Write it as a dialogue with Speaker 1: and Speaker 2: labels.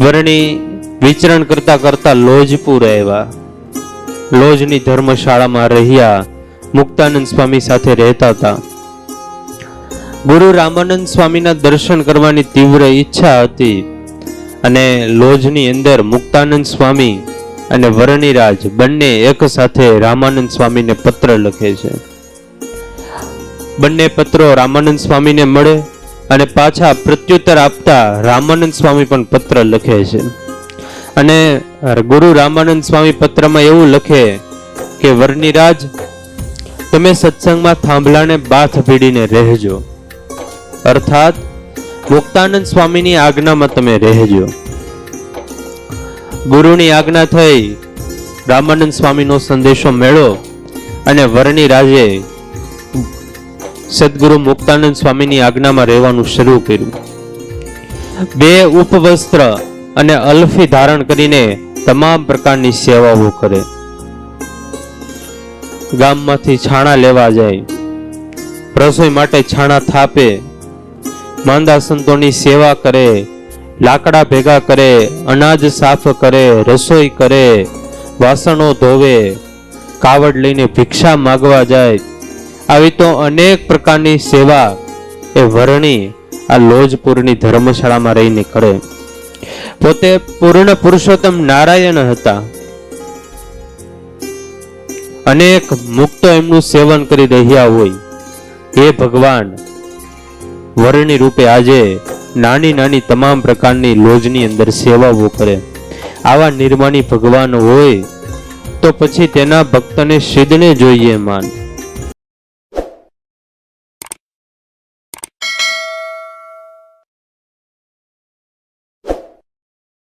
Speaker 1: વરણી વિચરણ કરતા કરતા લોજપુર આવ્યા. લોજની ધર્મશાળામાં રહ્યા. મુક્તાનંદ સ્વામી સાથે રહેતા હતા. ગુરુ રામાનંદ સ્વામીના દર્શન કરવાની તીવ્ર ઈચ્છા હતી અને લોજની અંદર મુક્તાનંદ સ્વામી અને વરણીરાજ બંને એક સાથે રામાનંદ સ્વામીને પત્ર લખે છે. બંને પત્રો રામાનંદ સ્વામીને મળે અને પાછા પ્રત્યુત્તર આપતા રામાનંદ સ્વામી પણ પત્ર લખે છે. અને ગુરુ રામાનંદ સ્વામી પત્રમાં એવું લખે કે વરણીરાજ, તમે સત્સંગમાં થાંભલાને બાથ ભીડીને રહેજો, અર્થાત મુક્તાનંદ સ્વામીની આજ્ઞામાં તમે રહેજો. ગુરુની આજ્ઞા થઈ. રામાનંદ સ્વામીનો સંદેશો મેળો અને વરણીરાજે સદગુરુ મુક્તાનંદ સ્વામીની આજ્ઞામાં રહેવાનું શરૂ કર્યું. 2 ઉપવસ્ત્ર અને અલ્ફી ધારણ કરીને તમામ પ્રકારની સેવાઓ કરે. ગામમાંથી છાણા લેવા જાય, રસોઈ માટે છાણા થાપે, માંદા સંતોની સેવા કરે, લાકડા ભેગા કરે, અનાજ સાફ કરે, રસોઈ કરે, વાસણો ધોવે, કાવડ લઈને ભિક્ષા માગવા જાય. આવી તો અનેક પ્રકારની સેવા એ વરણી આ લોજપુરની ધર્મશાળામાં રહીને કરે. પોતે પૂર્ણ પુરુષોત્તમ નારાયણ હતા. અનેક મુક્તો એમનું સેવન કરી રહ્યા હોય. એ ભગવાન વરણી રૂપે આજે નાની નાની તમામ પ્રકારની લોજની અંદર સેવાઓ કરે. આવા નિર્માણી ભગવાન હોય તો પછી તેના ભક્તને સિદ્ધને જોઈએ માન.